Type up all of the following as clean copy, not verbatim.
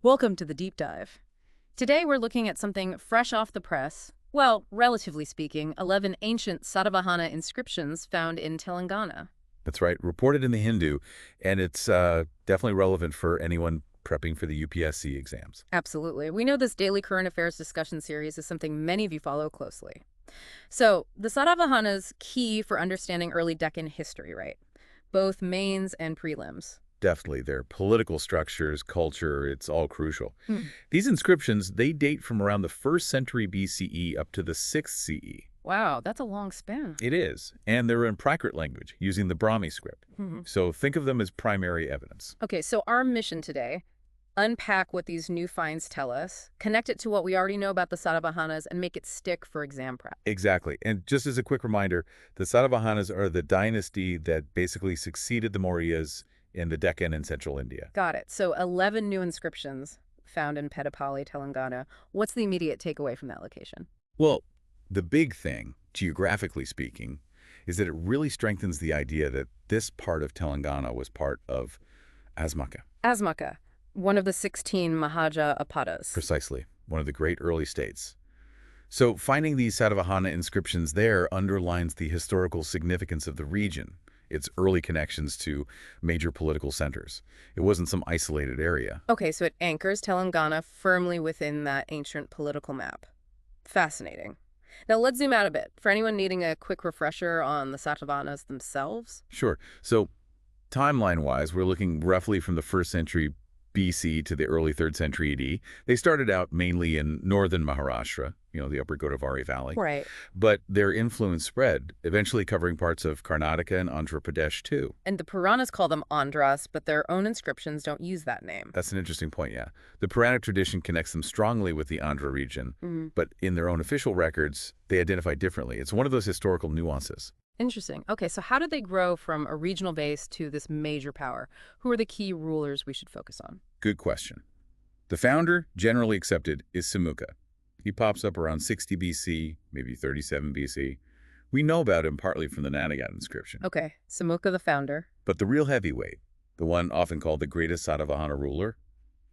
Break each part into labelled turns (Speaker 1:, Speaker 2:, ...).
Speaker 1: Welcome to the deep dive. Today we're looking at something fresh off the press. Well, relatively speaking, 11 ancient Satavahana inscriptions found in Telangana.
Speaker 2: That's right, reported in the Hindu, and it's definitely relevant for anyone prepping for the UPSC exams.
Speaker 1: Absolutely. We know this daily current affairs discussion series is something many of you follow closely. So, the Satavahana's key for understanding early Deccan history, right? Both mains and prelims.
Speaker 2: Definitely, their political structures, culture, it's all crucial. These inscriptions, they date from around the 1st century BCE up to the 6th CE.
Speaker 1: Wow, that's a long span.
Speaker 2: It is, and they're in Prakrit language, using the Brahmi script. So think of them as primary evidence.
Speaker 1: Okay, so our mission today, unpack what these new finds tell us, connect it to what we already know about the Satavahanas, and make it stick for exam prep.
Speaker 2: Exactly, and just as a quick reminder, the Satavahanas are the dynasty that basically succeeded the Mauryas in the Deccan and central India.
Speaker 1: Got it. So 11 new inscriptions found in Peddapalli, Telangana. What's the immediate takeaway from that location?
Speaker 2: Well, the big thing, geographically speaking, is that it really strengthens the idea that this part of Telangana was part of Asmaka.
Speaker 1: Asmaka, one of the 16 Mahaja Apadas.
Speaker 2: Precisely, one of the great early states. So finding these Satavahana inscriptions there underlines the historical significance of the region, its early connections to major political centers. It wasn't some isolated area.
Speaker 1: Okay, so it anchors Telangana firmly within that ancient political map. Fascinating. Now let's zoom out a bit. For anyone needing a quick refresher on the Satavahanas themselves.
Speaker 2: Sure. So timeline-wise, we're looking roughly from the 1st century BC to the early 3rd century AD. They started out mainly in northern Maharashtra, the upper Godavari Valley.
Speaker 1: Right.
Speaker 2: But their influence spread, eventually covering parts of Karnataka and Andhra Pradesh too.
Speaker 1: And the Puranas call them Andhras, but their own inscriptions don't use that name.
Speaker 2: That's an interesting point, yeah. The Puranic tradition connects them strongly with the Andhra region, but in their own official records, they identify differently. It's one of those historical nuances.
Speaker 1: Interesting. Okay, so how did they grow from a regional base to this major power? Who are the key rulers we should focus on?
Speaker 2: Good question. The founder, generally accepted, is Samuka. He pops up around 60 BC, maybe 37 BC. We know about him partly from the Nanagat inscription.
Speaker 1: Okay, Samuka the founder.
Speaker 2: But the real heavyweight, the one often called the greatest Satavahana ruler,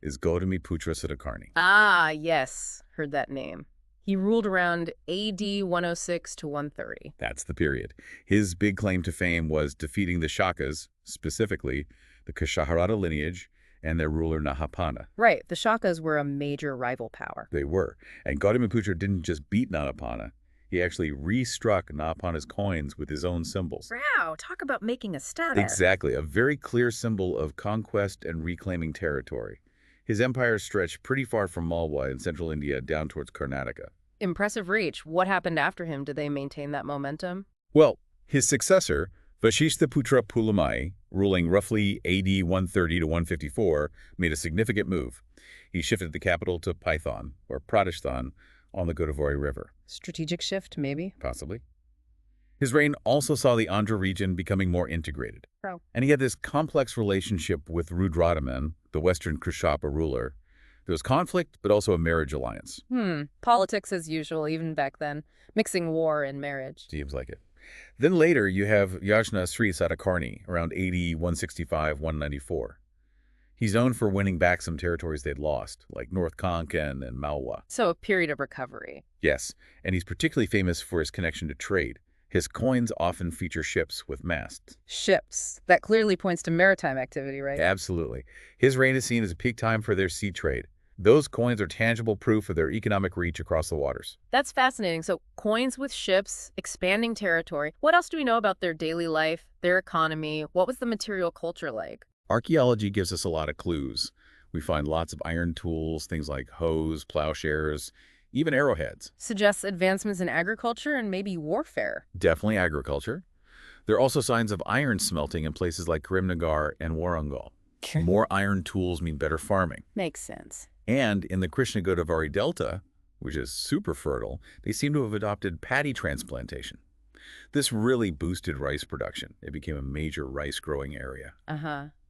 Speaker 2: is Gautamiputra Satakarni.
Speaker 1: Ah, yes. Heard that name. He ruled around AD 106 to 130.
Speaker 2: That's the period. His big claim to fame was defeating the Shakas, specifically the Kshaharada lineage, and their ruler Nahapana.
Speaker 1: Right, the Shakas were a major rival power.
Speaker 2: They were. And Gautamiputra didn't just beat Nahapana. He actually restruck Nahapana's coins with his own symbols.
Speaker 1: Wow, talk about making a status.
Speaker 2: Exactly, a very clear symbol of conquest and reclaiming territory. His empire stretched pretty far from Malwa in central India down towards Karnataka.
Speaker 1: Impressive reach. What happened after him? Did they maintain that momentum?
Speaker 2: Well, his successor, Vashishthaputra Pulamai, ruling roughly AD 130 to 154, made a significant move. He shifted the capital to Python, or Pradestan, on the Godavari River.
Speaker 1: Strategic shift, maybe?
Speaker 2: Possibly. His reign also saw the Andhra region becoming more integrated.
Speaker 1: Oh.
Speaker 2: And he had this complex relationship with Rudradaman, the western Krishapa ruler. There was conflict, but also a marriage alliance.
Speaker 1: Politics as usual, even back then. Mixing war and marriage.
Speaker 2: Seems like it. Then later, you have Yajna Sri Satakarni, around AD 165-194. He's known for winning back some territories they'd lost, like North Konkan and Malwa.
Speaker 1: So a period of recovery.
Speaker 2: Yes, and he's particularly famous for his connection to trade. His coins often feature ships with masts.
Speaker 1: Ships. That clearly points to maritime activity, right?
Speaker 2: Absolutely. His reign is seen as a peak time for their sea trade. Those coins are tangible proof of their economic reach across the waters.
Speaker 1: That's fascinating. So coins with ships, expanding territory. What else do we know about their daily life, their economy? What was the material culture like?
Speaker 2: Archaeology gives us a lot of clues. We find lots of iron tools, things like hoes, plowshares, even arrowheads.
Speaker 1: Suggests advancements in agriculture and maybe warfare.
Speaker 2: Definitely agriculture. There are also signs of iron smelting in places like Karimnagar and Warangal. More iron tools mean better farming.
Speaker 1: Makes sense.
Speaker 2: And in the Krishna Godavari Delta, which is super fertile, they seem to have adopted paddy transplantation. This really boosted rice production. It became a major rice-growing area.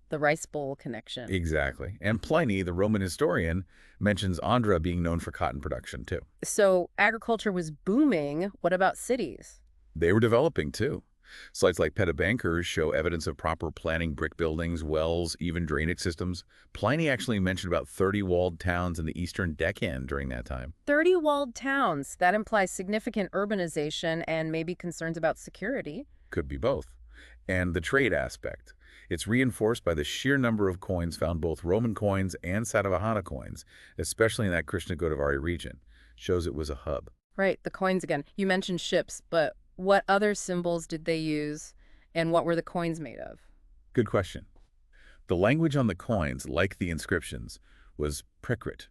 Speaker 1: The rice bowl connection.
Speaker 2: Exactly. And Pliny, the Roman historian, mentions Andhra being known for cotton production, too.
Speaker 1: So agriculture was booming. What about cities?
Speaker 2: They were developing, too. Sites like Petabankers show evidence of proper planning, brick buildings, wells, even drainage systems. Pliny actually mentioned about 30 walled towns in the eastern Deccan during that time.
Speaker 1: 30 walled towns. That implies significant urbanization and maybe concerns about security.
Speaker 2: Could be both. And the trade aspect. It's reinforced by the sheer number of coins found, both Roman coins and Satavahana coins, especially in that Krishna Godavari region. Shows it was a hub.
Speaker 1: Right, the coins again. You mentioned ships, but what other symbols did they use, and what were the coins made of?
Speaker 2: Good question. The language on the coins, like the inscriptions, was Prakrit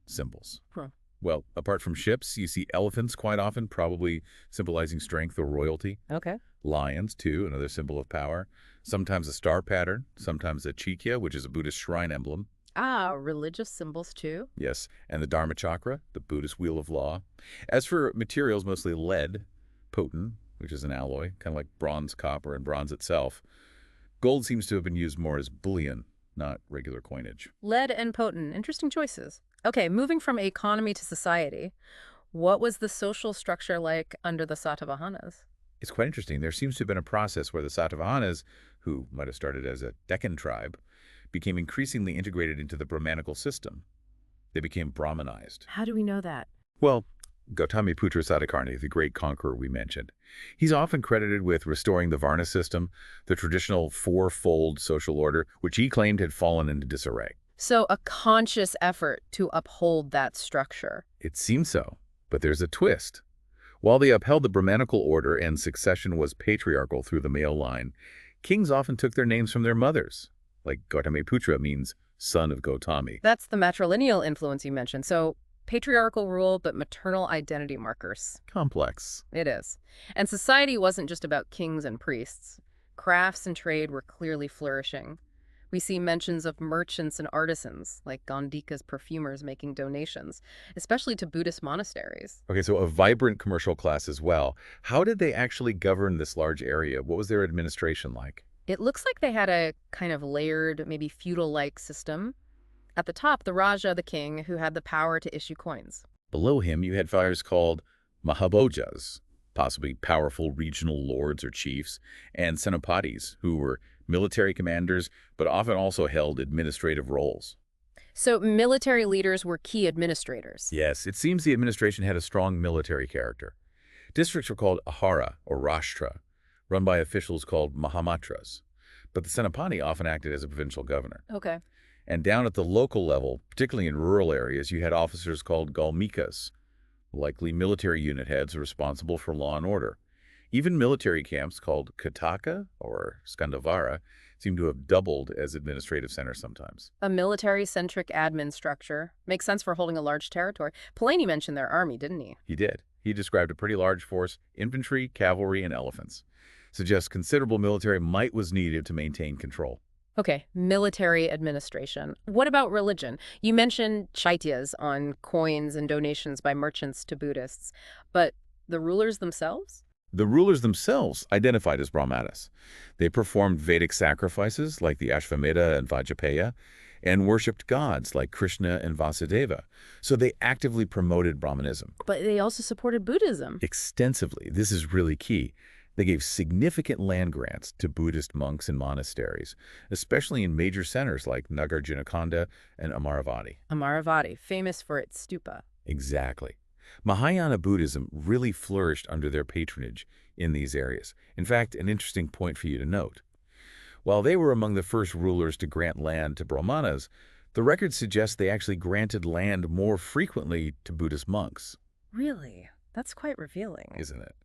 Speaker 2: symbols.
Speaker 1: Huh.
Speaker 2: Well, apart from ships, you see elephants quite often, probably symbolizing strength or royalty.
Speaker 1: Okay.
Speaker 2: Lions, too, another symbol of power. Sometimes a star pattern, sometimes a chikya, which is a Buddhist shrine emblem.
Speaker 1: Ah, religious symbols too?
Speaker 2: Yes, and the Dharma chakra, the Buddhist wheel of law. As for materials, mostly lead, potent, which is an alloy, kind of like bronze, copper, and bronze itself. Gold seems to have been used more as bullion, not regular coinage.
Speaker 1: Lead and potent. Interesting choices. Okay, moving from economy to society, what was the social structure like under the Satavahanas?
Speaker 2: It's quite interesting. There seems to have been a process where the Satavahanas, who might have started as a Deccan tribe, became increasingly integrated into the Brahmanical system. They became Brahmanized.
Speaker 1: How do we know that?
Speaker 2: Well, Gautamiputra Satakarni, the great conqueror we mentioned, he's often credited with restoring the Varna system, the traditional four-fold social order, which he claimed had fallen into disarray.
Speaker 1: So a conscious effort to uphold that structure.
Speaker 2: It seems so, but there's a twist. While they upheld the Brahmanical order and succession was patriarchal through the male line, kings often took their names from their mothers. Like Gautamiputra means son of Gautami.
Speaker 1: That's the matrilineal influence you mentioned. So patriarchal rule, but maternal identity markers.
Speaker 2: Complex.
Speaker 1: It is. And society wasn't just about kings and priests. Crafts and trade were clearly flourishing. We see mentions of merchants and artisans, like Gondika's perfumers making donations, especially to Buddhist monasteries.
Speaker 2: Okay, so a vibrant commercial class as well. How did they actually govern this large area? What was their administration like?
Speaker 1: It looks like they had a kind of layered, maybe feudal-like system. At the top, the Raja, the king, who had the power to issue coins.
Speaker 2: Below him, you had figures called Mahabhojas, possibly powerful regional lords or chiefs, and Senapatis, who were military commanders, but often also held administrative roles.
Speaker 1: So military leaders were key administrators.
Speaker 2: Yes, it seems the administration had a strong military character. Districts were called Ahara, or Rashtra, run by officials called Mahamatras. But the Senapati often acted as a provincial governor.
Speaker 1: Okay.
Speaker 2: And down at the local level, particularly in rural areas, you had officers called Galmikas, likely military unit heads responsible for law and order. Even military camps called Kataka or Skandavara seem to have doubled as administrative centers sometimes.
Speaker 1: A military-centric admin structure. Makes sense for holding a large territory. Pliny mentioned their army, didn't he?
Speaker 2: He did. He described a pretty large force, infantry, cavalry, and elephants. Suggests considerable military might was needed to maintain control.
Speaker 1: Okay, military administration. What about religion? You mentioned chaityas on coins and donations by merchants to Buddhists, but the rulers themselves?
Speaker 2: The rulers themselves identified as Brahmanas. They performed Vedic sacrifices like the Ashvamedha and Vajrapaya, and worshipped gods like Krishna and Vasudeva. So they actively promoted Brahmanism.
Speaker 1: But they also supported Buddhism.
Speaker 2: Extensively. This is really key. They gave significant land grants to Buddhist monks and monasteries, especially in major centers like Nagarjunakonda and Amaravati.
Speaker 1: Amaravati, famous for its stupa.
Speaker 2: Exactly. Mahayana Buddhism really flourished under their patronage in these areas. In fact, an interesting point for you to note. While they were among the first rulers to grant land to Brahmanas, the record suggests they actually granted land more frequently to Buddhist monks.
Speaker 1: Really? That's quite revealing.
Speaker 2: Isn't it?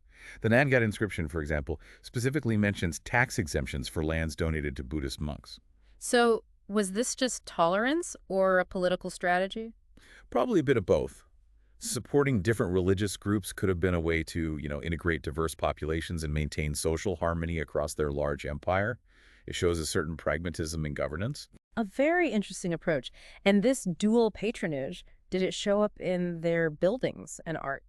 Speaker 2: The Nangat inscription, for example, specifically mentions tax exemptions for lands donated to Buddhist monks.
Speaker 1: So, was this just tolerance or a political strategy?
Speaker 2: Probably a bit of both. Supporting different religious groups could have been a way to, integrate diverse populations and maintain social harmony across their large empire. It shows a certain pragmatism in governance.
Speaker 1: A very interesting approach. And this dual patronage, did it show up in their buildings and art?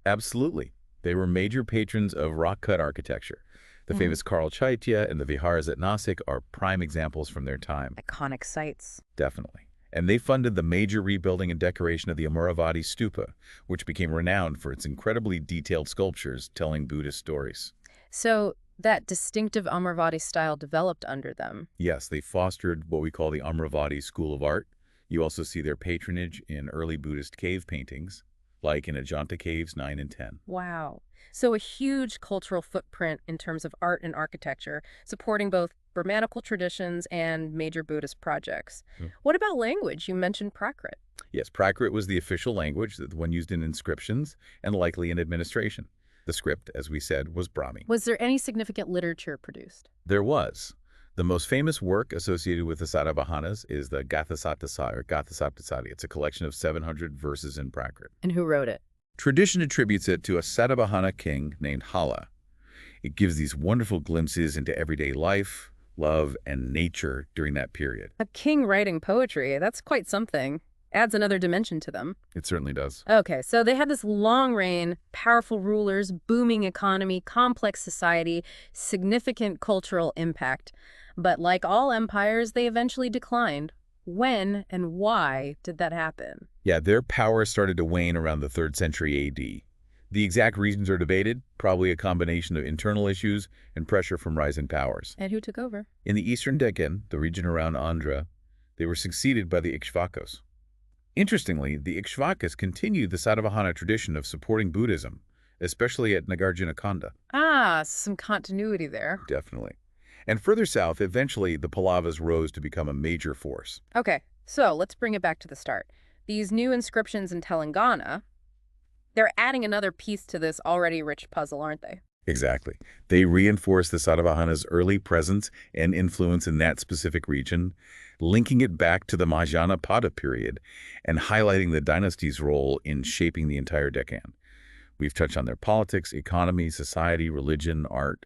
Speaker 2: Absolutely. They were major patrons of rock-cut architecture. The famous Karl Chaitya and the Viharas at Nasik are prime examples from their time.
Speaker 1: Iconic sites.
Speaker 2: Definitely. And they funded the major rebuilding and decoration of the Amaravati stupa, which became renowned for its incredibly detailed sculptures telling Buddhist stories.
Speaker 1: So, that distinctive Amaravati style developed under them.
Speaker 2: Yes, they fostered what we call the Amaravati school of art. You also see their patronage in early Buddhist cave paintings, like in Ajanta Caves 9 and 10.
Speaker 1: Wow. So a huge cultural footprint in terms of art and architecture, supporting both Brahmanical traditions and major Buddhist projects. What about language? You mentioned Prakrit.
Speaker 2: Yes, Prakrit was the official language, the one used in inscriptions and likely in administration. The script, as we said, was Brahmi.
Speaker 1: Was there any significant literature produced?
Speaker 2: There was. The most famous work associated with the Satavahanas is the Gathasaptasari. It's a collection of 700 verses in Prakrit.
Speaker 1: And who wrote it?
Speaker 2: Tradition attributes it to a Satavahana king named Hala. It gives these wonderful glimpses into everyday life, love, and nature during that period.
Speaker 1: A king writing poetry. That's quite something. Adds another dimension to them.
Speaker 2: It certainly does.
Speaker 1: Okay, so they had this long reign, powerful rulers, booming economy, complex society, significant cultural impact. But like all empires, they eventually declined. When and why did that happen?
Speaker 2: Yeah, their power started to wane around the 3rd century AD. The exact reasons are debated, probably a combination of internal issues and pressure from rising powers.
Speaker 1: And who took over?
Speaker 2: In the eastern Deccan, the region around Andhra, they were succeeded by the Ikshvakus. Interestingly, the Ikshvakus continued the Satavahana tradition of supporting Buddhism, especially at Nagarjunakonda.
Speaker 1: Ah, some continuity there.
Speaker 2: Definitely. And further south, eventually, the Pallavas rose to become a major force.
Speaker 1: Okay, so let's bring it back to the start. These new inscriptions in Telangana, they're adding another piece to this already rich puzzle, aren't they?
Speaker 2: Exactly. They reinforce the Satavahana's early presence and influence in that specific region, linking it back to the Mahayana period and highlighting the dynasty's role in shaping the entire Deccan. We've touched on their politics, economy, society, religion, art.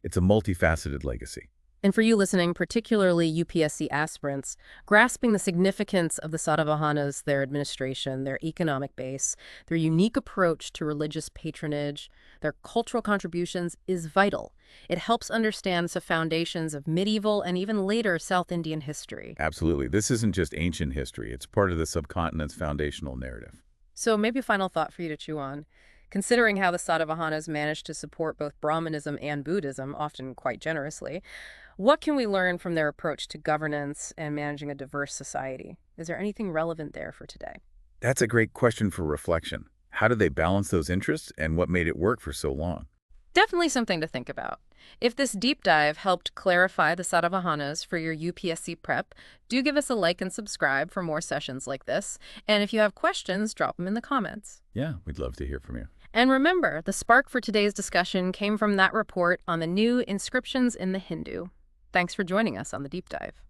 Speaker 2: It's a multifaceted legacy.
Speaker 1: And for you listening, particularly UPSC aspirants, grasping the significance of the Satavahanas, their administration, their economic base, their unique approach to religious patronage, their cultural contributions is vital. It helps understand the foundations of medieval and even later South Indian history.
Speaker 2: Absolutely. This isn't just ancient history. It's part of the subcontinent's foundational narrative.
Speaker 1: So maybe a final thought for you to chew on. Considering how the Satavahanas managed to support both Brahmanism and Buddhism, often quite generously, what can we learn from their approach to governance and managing a diverse society? Is there anything relevant there for today?
Speaker 2: That's a great question for reflection. How did they balance those interests, and what made it work for so long?
Speaker 1: Definitely something to think about. If this deep dive helped clarify the Satavahanas for your UPSC prep, do give us a like and subscribe for more sessions like this. And if you have questions, drop them in the comments.
Speaker 2: Yeah, we'd love to hear from you.
Speaker 1: And remember, the spark for today's discussion came from that report on the new inscriptions in the Hindu. Thanks for joining us on the deep dive.